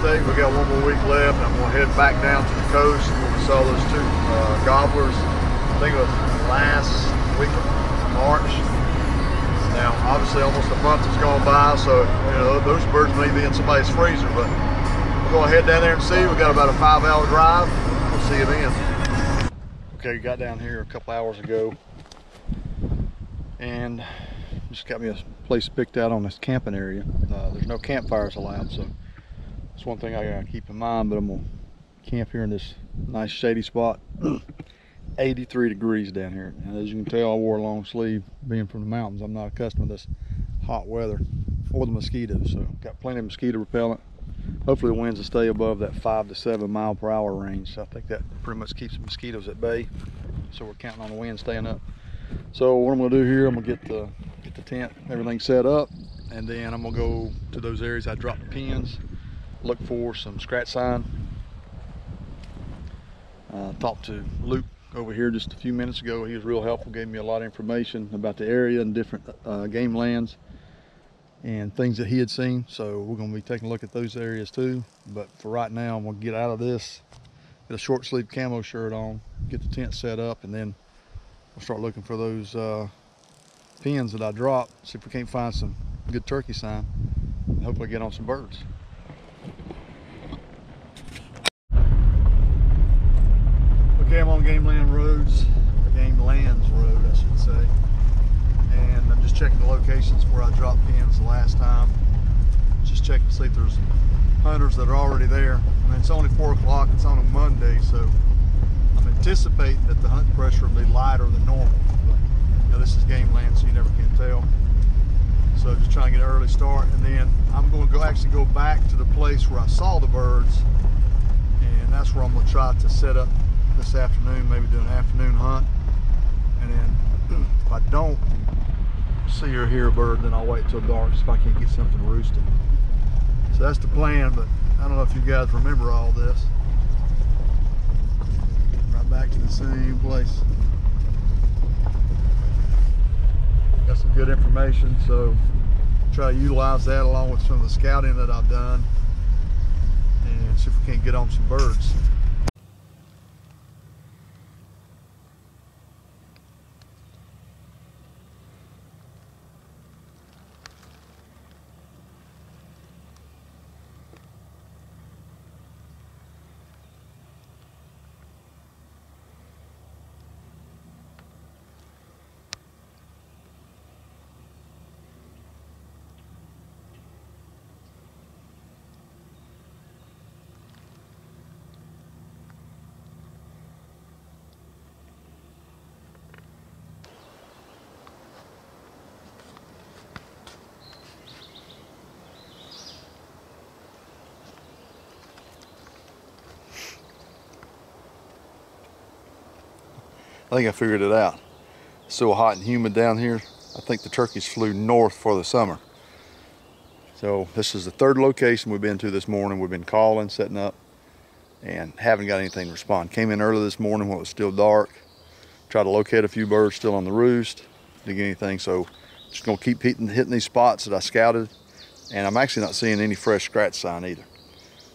State. We got one more week left. I'm going to head back down to the coast where we saw those two gobblers. I think it was last week of March. Now, obviously, almost a month has gone by, so you know those birds may be in somebody's freezer. But we're going to head down there and see. We got about a 5-hour drive. We'll see you then. Okay, got down here a couple hours ago, and just got me a place picked out on this camping area. There's no campfires allowed, so that's one thing I gotta keep in mind. But I'm gonna camp here in this nice shady spot. 83 degrees down here, and as you can tell, I wore a long sleeve. Being from the mountains, I'm not accustomed to this hot weather or the mosquitoes, so got plenty of mosquito repellent. Hopefully the winds will stay above that 5 to 7 mile per hour range. So I think that pretty much keeps the mosquitoes at bay, so we're counting on the wind staying up. So what I'm gonna do here, I'm gonna get the tent, everything set up, and then I'm gonna go to those areas I dropped the pins, look for some scratch sign. Talked to Luke over here just a few minutes ago. He was real helpful, gave me a lot of information about the area and different game lands and things that he had seen. So we're gonna be taking a look at those areas too. But for right now, I'm gonna get out of this, get a short sleeve camo shirt on, get the tent set up, and then we'll start looking for those pins that I dropped, see if we can't find some good turkey sign, and hopefully get on some birds. Okay, I'm on Game Lands Road, I should say, and I'm just checking the locations where I dropped pins the last time. Just checking to see if there's hunters that are already there. And it's only 4 o'clock, it's on a Monday, so I'm anticipating that the hunt pressure will be lighter than normal. But, you know, this is game land, so you never can tell. So just trying to get an early start, and then I'm going to actually go back to the place where I saw the birds, and that's where I'm going to try to set up this afternoon, maybe do an afternoon hunt. And then if I don't see or hear a bird, then I'll wait till dark if I can't get something roosted. So that's the plan, but I don't know if you guys remember all this. Right back to the same place. Got some good information, so try to utilize that along with some of the scouting that I've done and see if we can't get on some birds. I think I figured it out. It's so hot and humid down here, I think the turkeys flew north for the summer. So this is the 3rd location we've been to this morning. We've been calling, setting up, and haven't got anything to respond. Came in early this morning when it was still dark, tried to locate a few birds still on the roost, didn't get anything. So just gonna keep hitting these spots that I scouted, and I'm actually not seeing any fresh scratch sign either.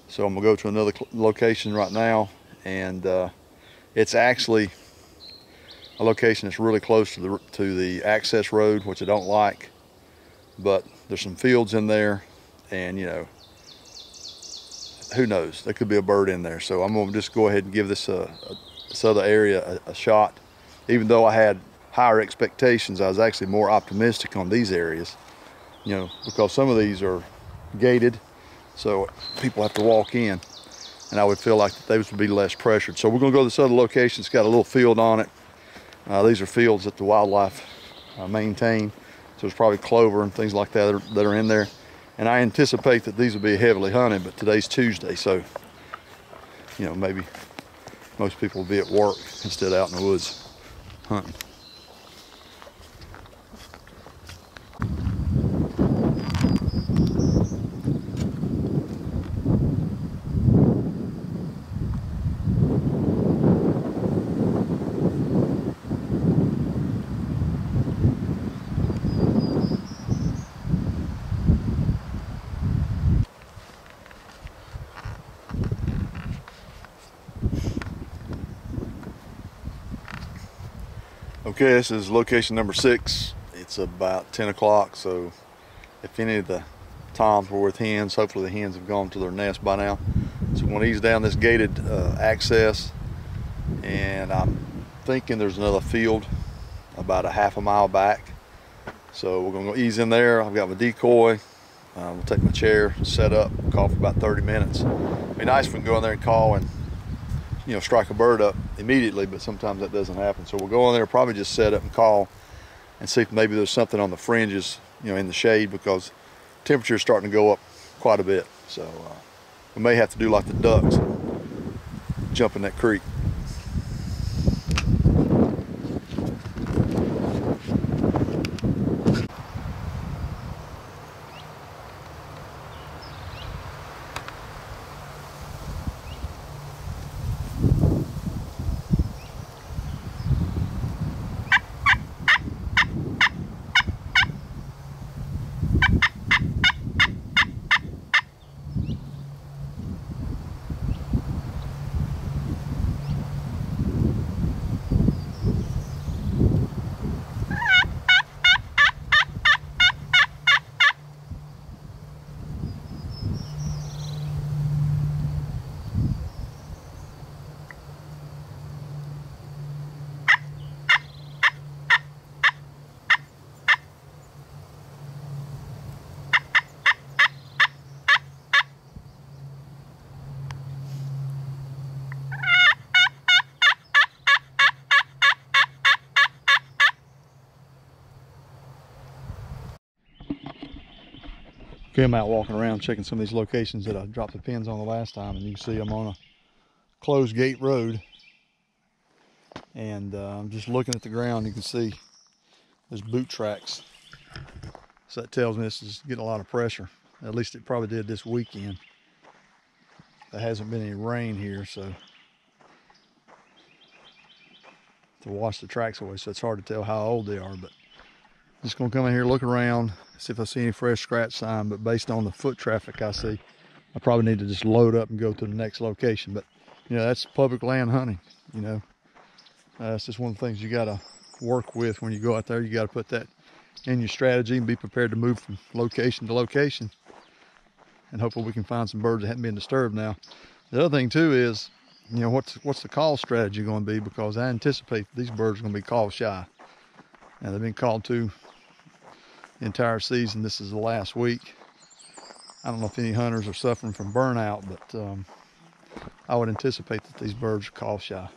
So I'm gonna go to another location right now, and it's actually a location that's really close to the access road, which I don't like, but there's some fields in there, and you know, who knows, there could be a bird in there. So I'm gonna just go ahead and give this other area a shot. Even though I had higher expectations, I was actually more optimistic on these areas, you know, because some of these are gated, so people have to walk in, and I would feel like that those would be less pressured. So we're gonna go to this other location. It's got a little field on it. These are fields that the wildlife maintain, so there's probably clover and things like that that are in there. And I anticipate that these will be heavily hunted, but today's Tuesday, so you know, maybe most people will be at work instead of out in the woods hunting. Okay, this is location number 6. It's about 10 o'clock, so if any of the toms were with hens, hopefully the hens have gone to their nest by now. So we're going to ease down this gated access, and I'm thinking there's another field about a half a mile back. So we're going to ease in there. I've got my decoy. We'll take my chair, set up, call for about 30 minutes. It'd be nice if we can go in there and call and, you know, strike a bird up immediately, but sometimes that doesn't happen. So we'll go in there, probably just set up and call and see if maybe there's something on the fringes, you know, in the shade, because temperature is starting to go up quite a bit. So we may have to do like the ducks, jump in that creek. Okay, I'm out walking around checking some of these locations that I dropped the pins on the last time, and you can see I'm on a closed gate road, and I'm just looking at the ground. You can see there's boot tracks, so that tells me this is getting a lot of pressure. At least it probably did this weekend. There hasn't been any rain here, so to wash the tracks away, so it's hard to tell how old they are. But just gonna come in here, look around, see if I see any fresh scratch sign. But based on the foot traffic I see, I probably need to just load up and go to the next location. But you know, that's public land hunting. You know, that's just one of the things you gotta work with when you go out there. You gotta put that in your strategy and be prepared to move from location to location, and hopefully we can find some birds that haven't been disturbed. Now, the other thing too is, you know, what's the call strategy going to be? Because I anticipate these birds are going to be call shy, and they've been called to the entire season. This is the last week. I don't know if any hunters are suffering from burnout, but I would anticipate that these birds are call shy.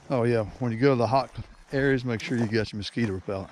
Oh yeah, when you go to the hot areas, make sure you got your mosquito repellent.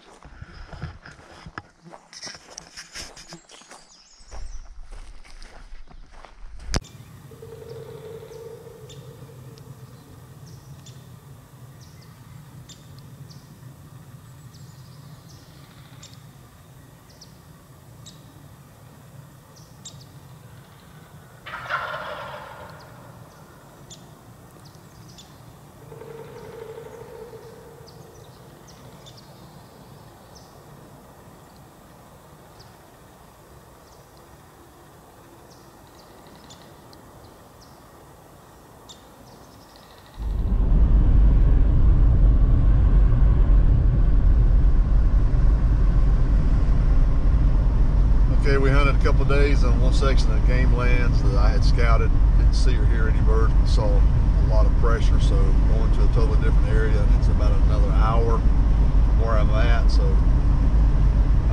Okay, we hunted a couple of days on one section of game lands that I had scouted. Didn't see or hear any birds, but saw a lot of pressure. So going to a totally different area, and it's about another hour from where I'm at. So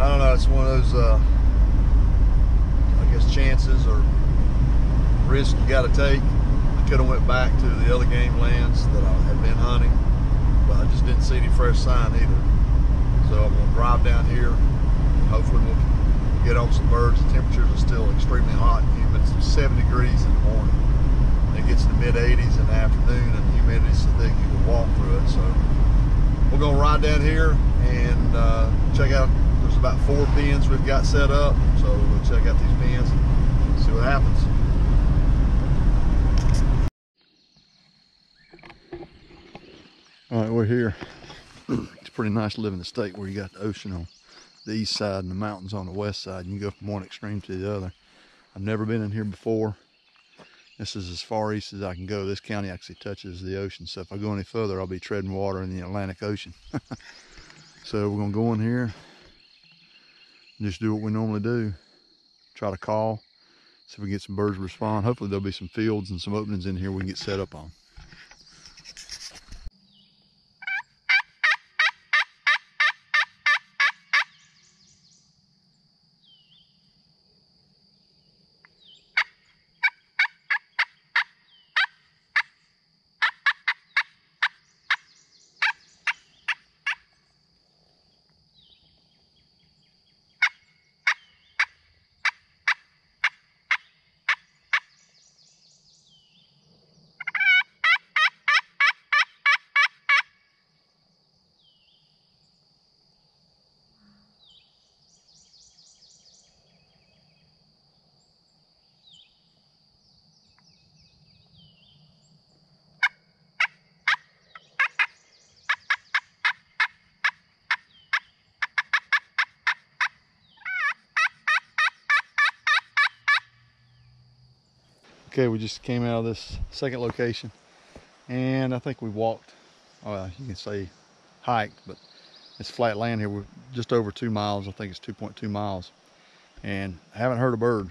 I don't know. It's one of those, I guess, chances or risks you got to take. I could have went back to the other game lands that I had been hunting, but I just didn't see any fresh sign either. So I'm gonna drive down here. Hopefully we'll get on some birds. The temperatures are still extremely hot and humid. It's 70 degrees in the morning. It gets to the mid 80s in the afternoon, and the humidity's so thick you can walk through it. So we're gonna ride down here and check out. There's about 4 pins we've got set up. So we'll check out these pins and see what happens. All right, we're here. It's pretty nice to live in the state where you got the ocean on the east side and the mountains on the west side. You can go from one extreme to the other. I've never been in here before. This is as far east as I can go. This county actually touches the ocean, so if I go any further, I'll be treading water in the Atlantic Ocean. So we're gonna go in here and just do what we normally do. Try to call, see if we can get some birds to respond. Hopefully there'll be some fields and some openings in here we can get set up on. Okay, we just came out of this second location, and I think we walked, you can say hiked, but it's flat land here. We're just over 2 miles. I think it's 2.2 miles, and I haven't heard a bird.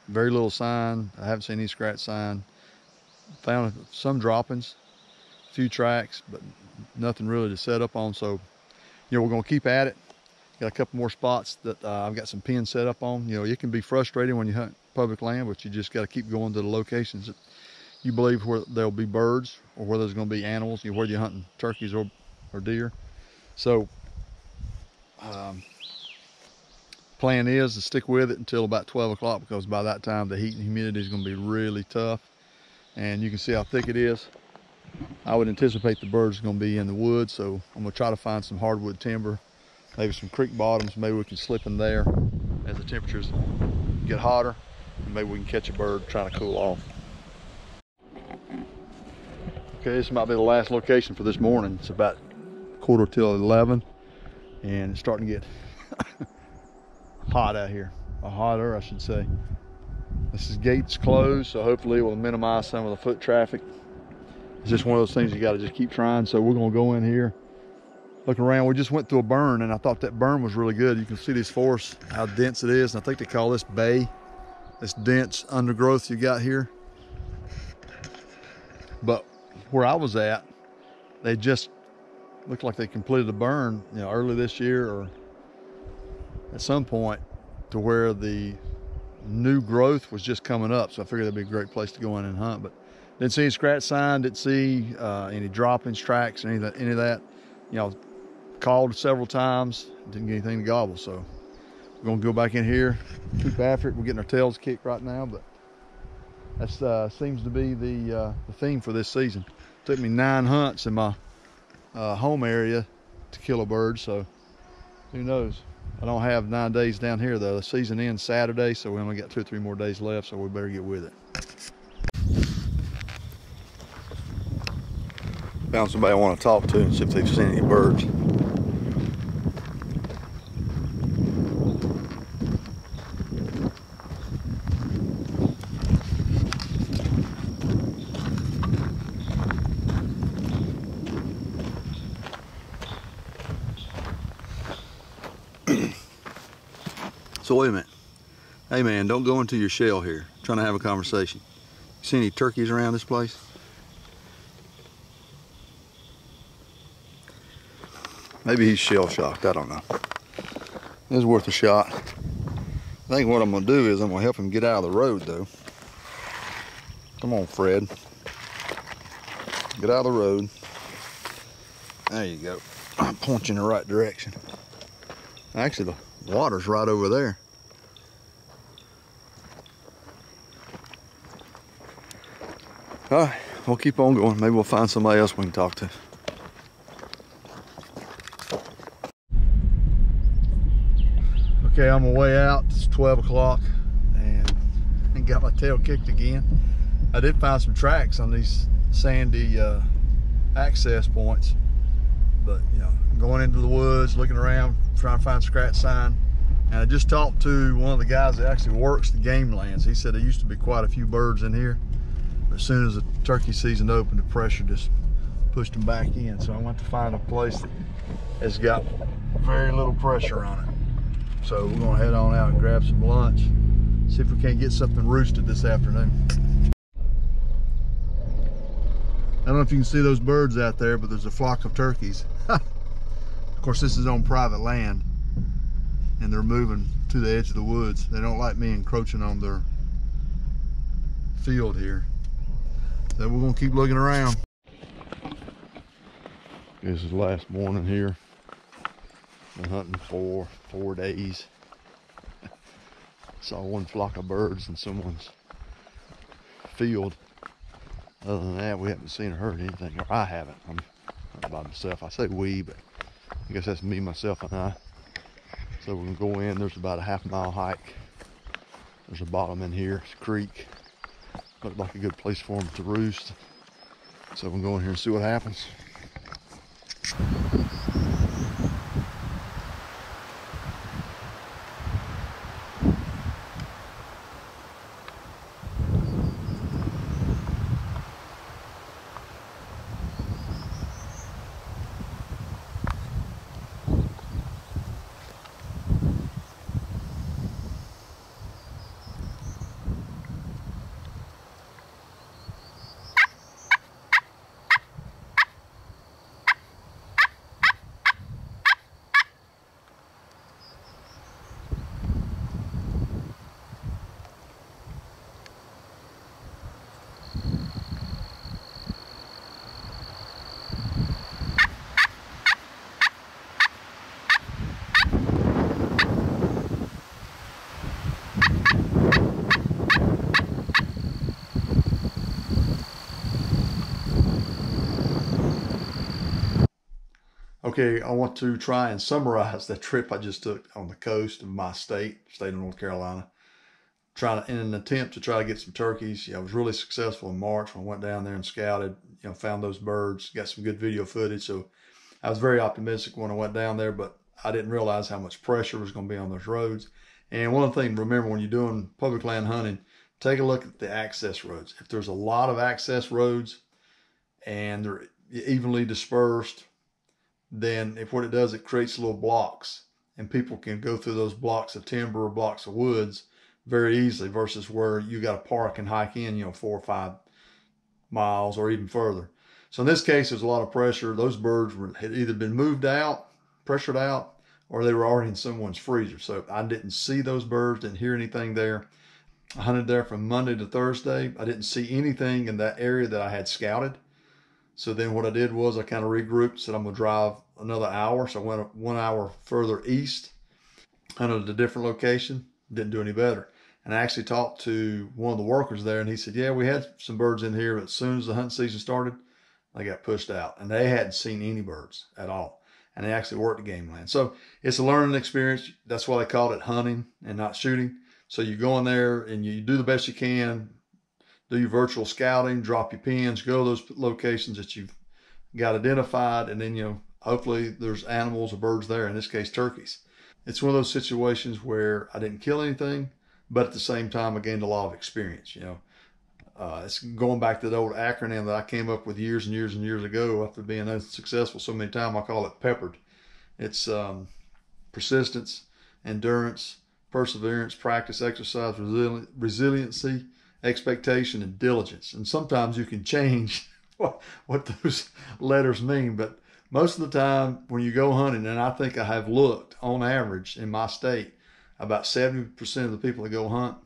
Very little sign. I haven't seen any scratch sign. Found some droppings, a few tracks, but nothing really to set up on. So, we're gonna keep at it. Got a couple more spots that I've got some pins set up on. It can be frustrating when you hunt public land, but you just got to keep going to the locations that you believe where there'll be birds or where there's going to be animals, whether you're hunting turkeys or deer. So plan is to stick with it until about 12 o'clock, because by that time the heat and humidity is going to be really tough, and you can see how thick it is. I would anticipate the birds are going to be in the woods, so I'm going to try to find some hardwood timber, maybe some creek bottoms. Maybe we can slip in there as the temperatures get hotter, and maybe we can catch a bird trying to cool off. Okay, this might be the last location for this morning. It's about 11:15, and it's starting to get hot out here, or hotter I should say. This is gates closed, so hopefully it will minimize some of the foot traffic. It's just one of those things you got to just keep trying. So we're gonna go in here, look around. We just went through a burn, and I thought that burn was really good. You can see this forest, how dense it is, and I think they call this bay, this dense undergrowth you got here. But where I was at, they just looked like they completed a burn, early this year or at some point, to where the new growth was just coming up. So I figured that'd be a great place to go in and hunt. But didn't see any scratch sign, didn't see any droppings, tracks, any of that. Called several times, didn't get anything to gobble. So we're gonna go back in here, keep after it. We're getting our tails kicked right now, but that seems to be the theme for this season. It took me 9 hunts in my home area to kill a bird, so who knows. I don't have 9 days down here though. The season ends Saturday, so we only got 2 or 3 more days left, so we better get with it. Found somebody I want to talk to and see if they've seen any birds. So wait a minute. Hey man, don't go into your shell here. I'm trying to have a conversation. You see any turkeys around this place? Maybe he's shell shocked, I don't know. It's worth a shot. I think what I'm gonna do is I'm gonna help him get out of the road though. Come on, Fred. Get out of the road. There you go. I'm pointing in the right direction. Actually, the water's right over there. All right, we'll keep on going. Maybe we'll find somebody else we can talk to. Okay, on my way out. It's 12 o'clock and got my tail kicked again. I did find some tracks on these sandy access points, but going into the woods, looking around, trying to find scratch sign, And I just talked to one of the guys that actually works the game lands. He said there used to be quite a few birds in here, but as soon as the turkey season opened, the pressure just pushed them back in. So I went to find a place that has got very little pressure on it. So we're gonna head on out and grab some lunch, see if we can't get something roosted this afternoon. I don't know if you can see those birds out there, but there's a flock of turkeys. Of course, this is on private land, and they're moving to the edge of the woods. They don't like me encroaching on their field here. So we're gonna keep looking around. This is the last morning here. Been hunting for 4 days. Saw one flock of birds in someone's field. Other than that, we haven't seen or heard anything, or I haven't. I'm not by myself. I say we, but I guess that's me, myself, and I. So we're gonna go in. There's about a half-mile hike. There's a bottom in here. It's a creek. Looked like a good place for them to roost. So we'll go in here and see what happens. Okay, I want to try and summarize that trip I just took on the coast of my state of North Carolina. In an attempt to try to get some turkeys. I was really successful in March when I went down there and scouted, found those birds, got some good video footage. So I was very optimistic when I went down there, but I didn't realize how much pressure was going to be on those roads. And one thing, remember, when you're doing public land hunting, take a look at the access roads. If there's a lot of access roads and they're evenly dispersed, then what it does, it creates little blocks, and people can go through those blocks of timber or blocks of woods very easily, versus where you got to park and hike in, 4 or 5 miles or even further. So in this case, there's a lot of pressure. Those birds had either been moved out, pressured out, or they were already in someone's freezer. So I didn't see those birds, didn't hear anything there. I hunted there from Monday to Thursday. I didn't see anything in that area that I had scouted. So then what I did was I kind of regrouped, said I'm gonna drive another hour. So I went 1 hour further east, hunted a different location, didn't do any better. And I actually talked to one of the workers there, and he said, yeah, we had some birds in here, but as soon as the hunting season started, they got pushed out, and they hadn't seen any birds at all. And they actually worked the game land. So it's a learning experience. That's why they called it hunting and not shooting. So you go in there and you do the best you can, do your virtual scouting, drop your pins, go to those locations that you've got identified, and then, hopefully there's animals or birds there, in this case, turkeys. It's one of those situations where I didn't kill anything, but at the same time, I gained a lot of experience, It's going back to the old acronym that I came up with years and years and years ago after being unsuccessful so many times. I call it PEPPERED. It's persistence, endurance, perseverance, practice, exercise, resiliency, expectation, and diligence. And sometimes you can change what those letters mean, but most of the time when you go hunting, and I think I have looked on average in my state, about 70% of the people that go hunt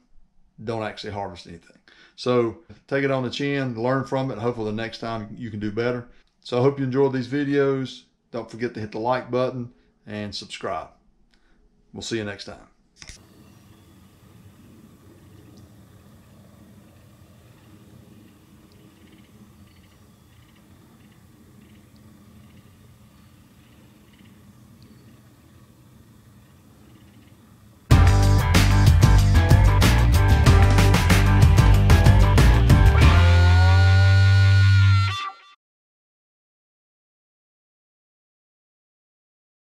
don't actually harvest anything. So take it on the chin, learn from it, and hopefully the next time you can do better. So I hope you enjoyed these videos. Don't forget to hit the like button and subscribe. We'll see you next time.